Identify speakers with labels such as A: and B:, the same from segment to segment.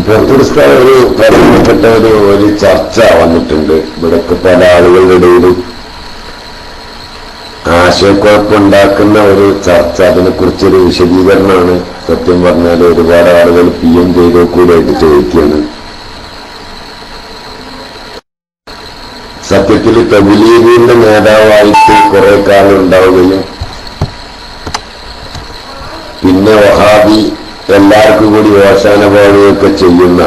A: പുറത്തുസ്താൻ ഒരു പ്രധാനപ്പെട്ട ഒരു ചർച്ച വന്നിട്ടുണ്ട്. ഇവിടൊക്കെ പല ആളുകളുടെ ഇടയിലും ആശയക്കുഴപ്പമുണ്ടാക്കുന്ന ഒരു ചർച്ച, അതിനെക്കുറിച്ചൊരു വിശദീകരണമാണ്. സത്യം പറഞ്ഞാൽ ഒരുപാട് ആളുകൾ PM ചെയ്തോക്കൂടായിട്ട് ചോദിക്കുകയാണ്. സത്യത്തിൽ തബ്ലീഗിന്റെ നേതാവായിട്ട് കുറെ കാലം ഉണ്ടാവുകയും പിന്നെ വഹാബി എല്ലാവർക്കും കൂടി ഓശാന പാടുകയൊക്കെ ചെയ്യുന്ന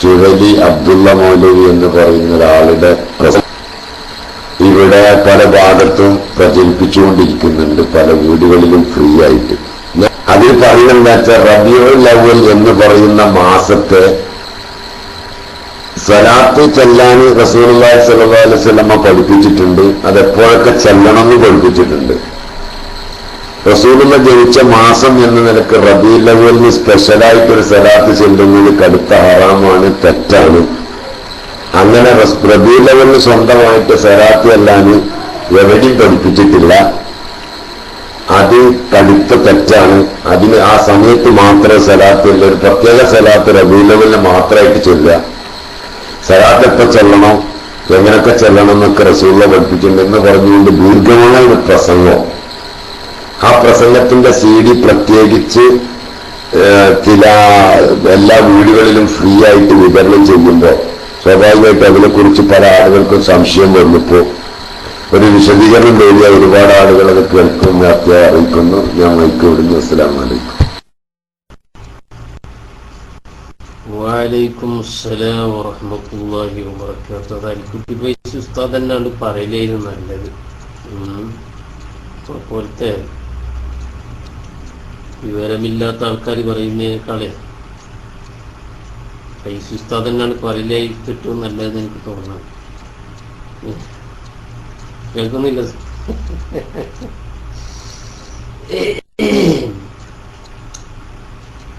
A: ചുഴലി അബ്ദുള്ള മൗലവി എന്ന് പറയുന്ന ഒരാളുടെ ഇവിടെ പല ഭാഗത്തും പ്രചരിപ്പിച്ചുകൊണ്ടിരിക്കുന്നുണ്ട്, പല വീടുകളിലും ഫ്രീ ആയിട്ട്. അതിൽ പറയുന്നത് വെച്ചാൽ റബീഉൽ അവ്വൽ എന്ന് പറയുന്ന മാസത്തെ സ്വലാത്ത് ചെല്ലാൻ റസൂലുള്ളാഹി സ്വല്ലല്ലാഹു അലൈഹി വസല്ലം പഠിപ്പിച്ചിട്ടുണ്ട്. അതെപ്പോഴൊക്കെ ചെല്ലണമെന്ന് പഠിപ്പിച്ചിട്ടുണ്ട്. റസൂലുള്ള ജനിച്ച മാസം എന്ന നിലക്ക് റബീഉൽ അവ്വലിന് സ്പെഷ്യലായിട്ടൊരു സ്വലാത്ത് ചെല്ലുന്നത് കടുത്ത ഹറാമാണ്, തെറ്റാണ്. അങ്ങനെ റബീഉൽ അവ്വലിന് സ്വന്തമായിട്ട് സ്വലാത്ത് ചെല്ലാൻ എവിടെയും പഠിപ്പിച്ചിട്ടില്ല. അത് കടുത്ത തെറ്റാണ്. അതിന് ആ സമയത്ത് മാത്രമേ സ്വലാത്ത് ചെല്ലുക, ഒരു പ്രത്യേക സ്വലാത്ത് റബീഉൽ അവ്വലിന് മാത്രമായിട്ട് ചെല്ലുക. സ്വലാത്ത് എപ്പോൾ ചെല്ലണം, എങ്ങനെയൊക്കെ ചെല്ലണം എന്നൊക്കെ റസൂലുള്ള പഠിപ്പിച്ചിട്ടുണ്ട് എന്ന് പറഞ്ഞുകൊണ്ട് ദീർഘമായ ഒരു പ്രസംഗം, ആ പ്രസംഗത്തിന്റെ CD പ്രത്യേകിച്ച് ചില എല്ലാ വീടുകളിലും ഫ്രീ ആയിട്ട് വിതരണം ചെയ്യുമ്പോൾ സ്വാഭാവികമായിട്ട് അതിനെക്കുറിച്ച് പല ആളുകൾക്കും സംശയം വന്നപ്പോൾ ഒരു വിശദീകരണം നേടിയ ഒരുപാട് ആളുകൾ അത് കേൾക്കും നേരത്തെ അറിയിക്കുന്നു. ഞാൻ മൈക്ക് വിടുന്നു. അസ്സലാമു അലൈക്കും.
B: വഅലൈക്കും അസ്സലാം വറഹ്മത്തുള്ളാഹി വബറകാതുഹു. അൽകുട്ടി ബൈസ് ഉസ്താദ് തന്നെയാണ് പറയലായിരുന്നു നല്ലത്. പോലത്തെ വിവരമില്ലാത്ത ആൾക്കാർ പറയുന്നതിനേക്കാളെ ബൈസ് ഉസ്താദ് തന്നെയാണ് പറയലായിട്ടും നല്ലതെന്ന് എനിക്ക് തോന്നുന്നത്. കേൾക്കുന്നില്ല?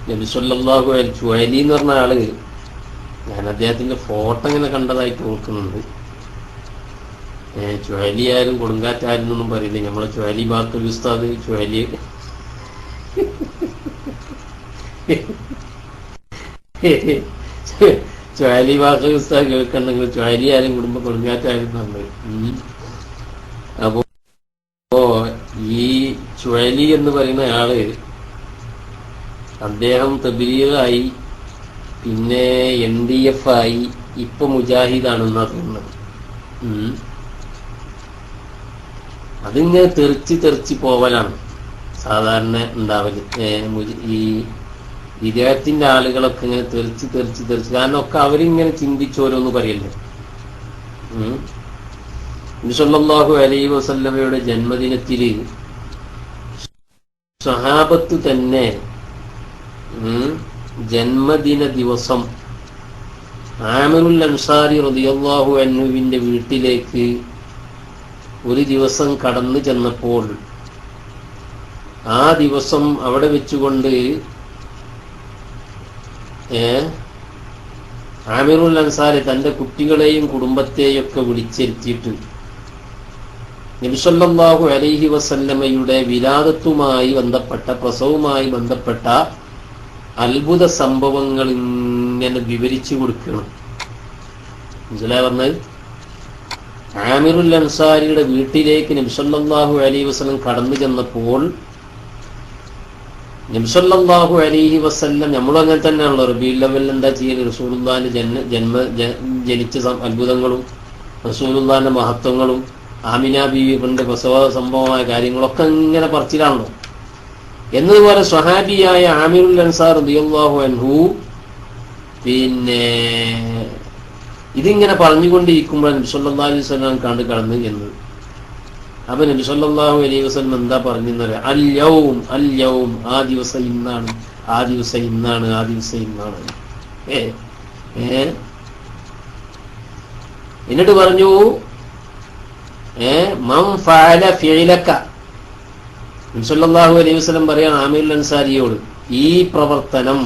B: നബി സല്ലല്ലാഹു അലൈഹി ചുഅലി എന്ന് പറഞ്ഞ ആള്, ഞാൻ അദ്ദേഹത്തിന്റെ ഫോട്ടോ ഇങ്ങനെ കണ്ടതായിട്ട് നോക്കുന്നുണ്ട്. ചുഅലി ആരും കൊടുങ്കാറ്റാരും എന്നൊന്നും പറയില്ല. നമ്മളെ ചുഅലി ബാത്തുൽ ഉസ്താദ് ചുഅലി ചുഅലി ബാത്തുൽ ഉസ്താദ് കേൾക്കണ്ടെങ്കിൽ ചുഅലി ആരും കുടുംബ കൊടുങ്കാറ്റാരും പറഞ്ഞു. അപ്പോ ഈ ചുഅലി എന്ന് പറയുന്ന ആള് അദ്ദേഹം തബ്ലീഗായി, പിന്നെ NDF ആയി, ഇപ്പൊ മുജാഹിദാണെന്നാ തോന്നുന്നത്. അതിങ്ങനെ തെറിച്ച് പോവലാണ് സാധാരണ ഉണ്ടാവല്. ഈ വിദേഹത്തിന്റെ ആളുകളൊക്കെ ഇങ്ങനെ തെറിച്ച് കാരണം ഒക്കെ അവരിങ്ങനെ ചിന്തിച്ചോരോന്ന് പറയല്ലേ. നബി സല്ലല്ലാഹു അലൈഹി വസല്ലമയുടെ ജന്മദിനത്തില് സഹാബത്ത് തന്നെ ജന്മദിന ദിവസം ആമിറുൽ അൻസാരി റളിയല്ലാഹു അൻഹുവിന്റെ വീട്ടിലേക്ക് ഒരു ദിവസം കടന്നു ചെന്നപ്പോൾ ആ ദിവസം അവിടെ വെച്ചുകൊണ്ട് ആമിറുൽ അൻസാരി തന്റെ കുട്ടികളെയും കുടുംബത്തെയും ഒക്കെ വിളിച്ചിരുത്തിയിട്ട് നബി സല്ലല്ലാഹു അലൈഹി വസല്ലമയുടെ വിലാദത്തുമായി ബന്ധപ്പെട്ട, പ്രസവവുമായി ബന്ധപ്പെട്ട അത്ഭുത സംഭവങ്ങൾ ഇങ്ങനെ വിവരിച്ചു കൊടുക്കണം. മനസ്സിലായി പറഞ്ഞത്? ആമിറുൽ അൻസാരിയുടെ വീട്ടിലേക്ക് നബി സല്ലല്ലാഹു അലൈഹി വസല്ലം കടന്നു ചെന്നപ്പോൾ നബി സല്ലല്ലാഹു അലൈഹി വസല്ലം, നമ്മളും അങ്ങനെ തന്നെയാണല്ലോ, റബീഉൽ അവ്വൽ എന്താ ചെയ്യല്, റസൂലുള്ളാഹിന്റെ ജനിച്ച അത്ഭുതങ്ങളും റസൂലുള്ളാഹിന്റെ മഹത്വങ്ങളും ആമിന ബീവിയുടെ പ്രസവ സംഭവമായ കാര്യങ്ങളൊക്കെ ഇങ്ങനെ പറച്ചിലാണല്ലോ. എന്നതുപോലെ സ്വഹാബിയായ ആമിറുൽ അൻസാർ റളിയല്ലാഹു അൻഹു പിന്നെ ഇതിങ്ങനെ പറഞ്ഞുകൊണ്ടിരിക്കുമ്പോൾ നബി സല്ലല്ലാഹു അലൈഹി വസല്ലം കടന്നു എന്നത്. അപ്പൊ നബി സല്ലല്ലാഹു അലൈഹി വസല്ലം എന്താ പറഞ്ഞെന്നറിയാം? അൽ യൗം, ആ ദിവസം ഇന്നാണ്, ആ ദിവസം ഇന്നാണ്, ആ ദിവസം ഇന്നാണ്. എന്നിട്ട് പറഞ്ഞു മൻ ഫഅല ഫിഅലക, നബി സല്ലല്ലാഹു അലൈഹി വസല്ലം പറയാൻ ആമിറുൽ അൻസാരിയോട്, ഈ പ്രവർത്തനം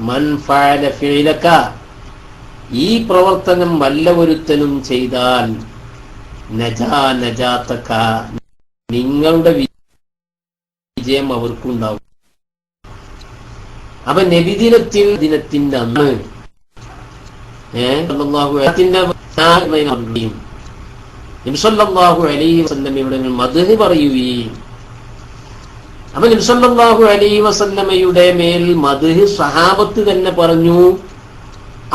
B: മൻ ഫഅല ഫിഅലക, ഈ പ്രവർത്തനം വല്ലവരുത്തനും ചെയ്താൽ നജാതക, നിങ്ങളുടെ വിജയം അവർക്കുണ്ടാവും. അപ്പൊ ദിനത്തിന്റെ അന്ന് നബി സല്ലല്ലാഹു അലൈഹി വസല്ലമയുടെ മദ്ഹ് പറയുകയും, അപ്പൊ നബി സല്ലല്ലാഹു അലൈഹി വസല്ലമയുടെ മേൽ മദ്ഹ് സ്വഹാബത്ത് തന്നെ പറഞ്ഞു.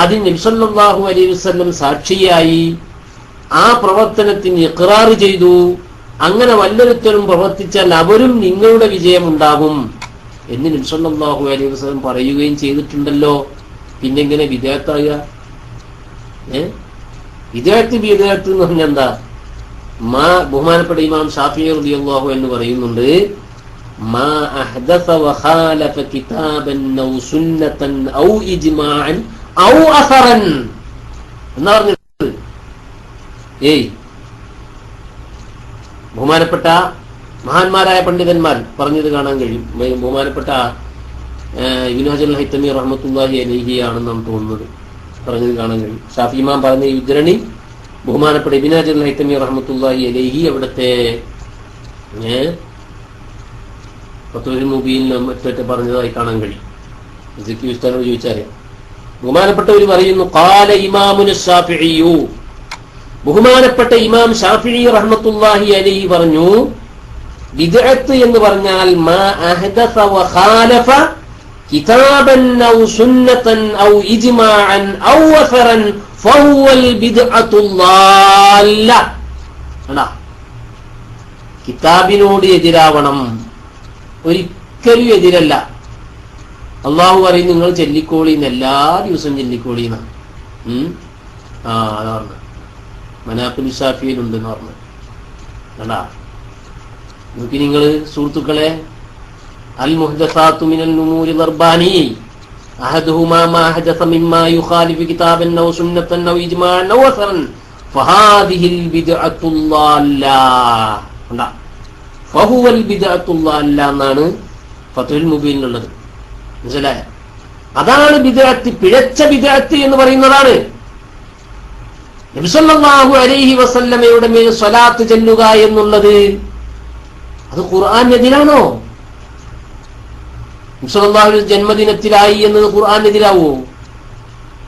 B: അതിൽ നബി സല്ലല്ലാഹു അലൈഹി വസല്ലം സാക്ഷിയായി. ആ പ്രവർത്തനത്തിന് ഇഖ്റാർ ചെയ്തു. അങ്ങനെ വല്ലൊരുത്തരും പ്രവർത്തിച്ചാൽ അവരും നിങ്ങളുടെ വിജയമുണ്ടാകും എന്ന് നബി സല്ലല്ലാഹു അലൈഹി വസല്ലം പറയുകയും ചെയ്തിട്ടുണ്ടല്ലോ. പിന്നെങ്ങനെ വിദേഹത്താകുക? വിദേഹത്ത് എന്ന് പറഞ്ഞാൽ എന്താ? ബഹുമാനപ്പെട്ട ഇമാം ഷാഫിഈ റളിയല്ലാഹു അൻഹു പറയുന്നുണ്ട്, മാ അഹ്ദസ വഖാലഫ കിതാബൻ ഔ സുന്നതൻ ഔ ഇജ്മാഅൻ ഔ അസറൻ എന്നാ പറഞ്ഞത്. ബഹുമാനപ്പെട്ട മഹാന്മാരായ പണ്ഡിതന്മാർ പറഞ്ഞത് കാണാൻ കഴിയും. ബഹുമാനപ്പെട്ട ഇബ്നു ഹജർ ഹൈതമി റഹ്മത്തുള്ളാഹി അലൈഹി ആണെന്നാണ് തോന്നുന്നത്, പറഞ്ഞത് കാണാൻ കഴിയും. ഷാഫി ഇമാം പറഞ്ഞ ഈ ഉദ്ധരണി ബഹുമാനപ്പെട്ട ഇബ്നു ഹജർ ഹൈതമി റഹ്മത്തുള്ളാഹി അലൈഹി അവിടുത്തെ ഫത്വൽ മുബീനിലും മറ്റൊക്കെ പറഞ്ഞതായി കാണാൻ കഴിയും. ഇതൊക്കെ ഉസ്താദിനോട് ചോദിച്ചാല് ബഹുമാനപ്പെട്ടവർ പറയുന്നു, ഖാല ഇമാമുന ശാഫിഈ, ബഹുമാനപ്പെട്ട ഇമാം ഷാഫിഈ റഹ്മത്തുള്ളാഹി അലൈഹി പറഞ്ഞു, ബിദ്അത്ത് എന്ന് പറഞ്ഞാൽ മാ അഹ്ദസ വഖാലഫ കിതാബൻ ഔ സുന്നതൻ ഔ ഇജ്മാഅൻ ഔ അസറൻ ഫഹുവൽ ബിദ്അത്തുൽ ളാല്ല. അല്ലാ, കിതാബിനോട് എതിരാവണം, ഒരിക്കലും എതിരല്ല. അള്ളാഹു പറയും നിങ്ങൾ ചെല്ലിക്കോളിന്ന്, എല്ലാ ദിവസവും ചെല്ലിക്കോളിന്ന്. അതാ പറഞ്ഞത്. മനാഖിബ് ഷാഫിയിലുണ്ടെന്ന് പറഞ്ഞു. അല്ലാ, നോക്കി നിങ്ങൾ സുഹൃത്തുക്കളെ, അൽ മുഹ്ദസാത്തു മിനൽ ഉമൂരി ദർബാനി അഹദുഹുമാ മാ ഹദസ മിമ്മാ യുഖാലിഫു കിതാബൻ ഔ സുന്നതൻ ഔ ഇജ്മാഅൻ ഔ അസറൻ ഫഹാദിഹിൽ ബിദ്അത്തുൽ ളാല്ല. കണ്ടാ, ഫഹുവൽ ബിദ്അത്തുൽ ളാല്ല എന്നാണ് ഫത്ഹുൽ മുബീനിലുള്ളത്. മനസ്സിലായ? അതാണ് ബിദ്അത്ത്, പിഴച്ച ബിദ്അത്ത് എന്ന് പറയുന്നതാണ്. നബി സല്ലല്ലാഹു അലൈഹി വസല്ലമയുടെ മേൽ സ്വലാത്ത് ചൊല്ലുക എന്നുള്ളത് അത് ഖുർആനെതിരാണോ? നബി സല്ലല്ലാഹു അലൈഹി ജന്മദിനത്തിലായി എന്നത് ഖുർആനെതിരാവോ?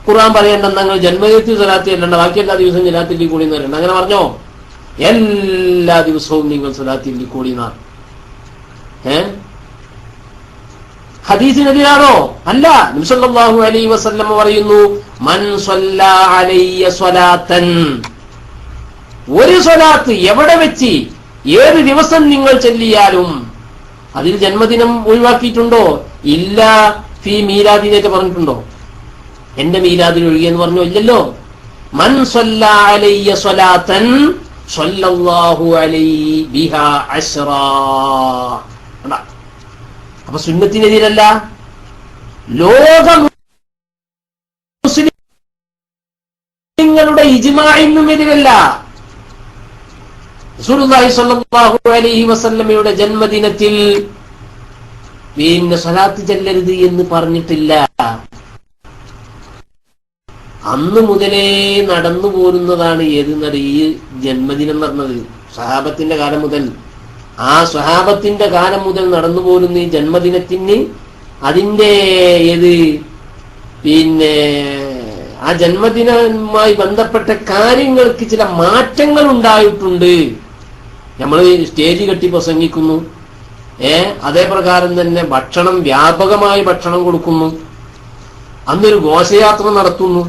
B: ഖുർആൻ പറയേണ്ട നിങ്ങൾ ജന്മദിനത്തിൽ സ്വലാത്ത് ചെല്ലണ്ട, ബാക്കി എല്ലാ ദിവസവും സ്വലാത്തിൽ കൂടി എന്ന് പറയണ്ട. അങ്ങനെ പറഞ്ഞോ? എല്ലാ ദിവസവും നിങ്ങൾ സ്വലാത്തിൽ കൂടി എന്നാണ്. ഹദീസിനെതിരാണോ? അല്ല. നബി സല്ലല്ലാഹു അലൈഹി വസല്ലം പറയുന്നു, മൻ സ്വല്ലാ അലയ്യ സ്വലാത്തൻ, ഒരു സ്വലാത്ത് എവിടെ വെച്ച് ഏത് ദിവസം നിങ്ങൾ ചൊല്ലിയാലും, അതിൽ ജന്മദിനം ഒഴിവാക്കിയിട്ടുണ്ടോ? ഇല്ല. ഫീ മീലാദിനേറ്റ് പറഞ്ഞിട്ടുണ്ടോ? എന്റെ മീലാദിൽ ഒഴികെന്ന് പറഞ്ഞോ? ഇല്ലല്ലോ. മൻ സ്വല്ലാ അലയ്യ സ്വലാത്തൻ സ്വല്ലല്ലാഹു അലൈഹി ബിഹാ അശ്റാ. അപ്പൊ സുന്നത്തിനെതിരല്ല, ലോക മുസ്ലിങ്ങളുടെ ഇജ്മാഇനും എതിരല്ല. റസൂലുള്ളാഹി സ്വല്ലല്ലാഹു അലൈഹി വസല്ലമയുടെ ജന്മദിനത്തിൽ പിന്നെ സ്വലാത്ത് ചെല്ലരുത് എന്ന് പറഞ്ഞിട്ടില്ല. അന്ന് മുതലേ നടന്നു പോരുന്നതാണ് ഏതെന്നത് ഈ ജന്മദിനം പറഞ്ഞത്. സ്വഹാബത്തിന്റെ കാലം മുതൽ, ആ സ്വഹാബത്തിന്റെ കാലം മുതൽ നടന്നു പോരുന്ന ഈ ജന്മദിനത്തിന് അതിന്റെ പിന്നെ ആ ജന്മദിനവുമായി ബന്ധപ്പെട്ട കാര്യങ്ങൾക്ക് ചില മാറ്റങ്ങൾ ഉണ്ടായിട്ടുണ്ട്. നമ്മൾ സ്റ്റേജ് കെട്ടി പ്രസംഗിക്കുന്നു, അതേപ്രകാരം തന്നെ ഭക്ഷണം, വ്യാപകമായി ഭക്ഷണം കൊടുക്കുന്നു, അന്നൊരു ഘോഷയാത്ര നടത്തുന്നു.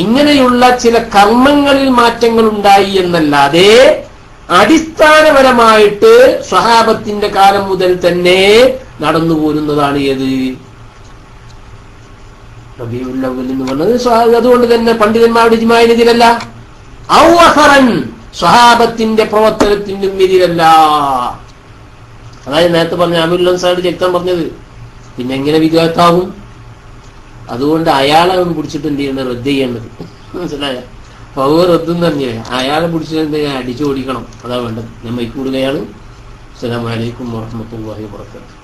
B: ഇങ്ങനെയുള്ള ചില കർമ്മങ്ങളിൽ മാറ്റങ്ങൾ ഉണ്ടായി എന്നല്ലാതെ അടിസ്ഥാനപരമായിട്ട് സ്വഹാബത്തിന്റെ കാലം മുതൽ തന്നെ നടന്നു പോരുന്നതാണ് ഏത് റബീഉൽ അവ്വൽ എന്ന് പറഞ്ഞത്. അതുകൊണ്ട് തന്നെ പണ്ഡിതന്മാരുടെ ഇജ്മാഇനെതിരല്ല, ഔ അസറൻ സ്വഹാബത്തിന്റെ പ്രവർത്തനത്തിനും എതിരല്ല. അതായത് നേരത്തെ പറഞ്ഞ അമീറുൽ അൻസാരി ചരിത്രം പറഞ്ഞത്. പിന്നെ എങ്ങനെ വിദ്യാത്താവും? അതുകൊണ്ട് അയാളെ ഒന്ന് പിടിച്ചിട്ട് എന്ത് ചെയ്യേണ്ടത്? റദ്ദ് ചെയ്യേണ്ടത്. മനസ്സിലായ? പവർ റദ്ദെന്ന് പറഞ്ഞേ അയാളെ പിടിച്ചിട്ട് എന്ത് ചെയ്യാൻ? അടിച്ചു ഓടിക്കണം. അതാ വേണ്ടത്. ഞാൻ മൈക്ക് കൂടുകയാണ്. അസ്സലാമു അലൈക്കും വറഹ്മത്തുള്ളാഹി വബറകാതുഹു.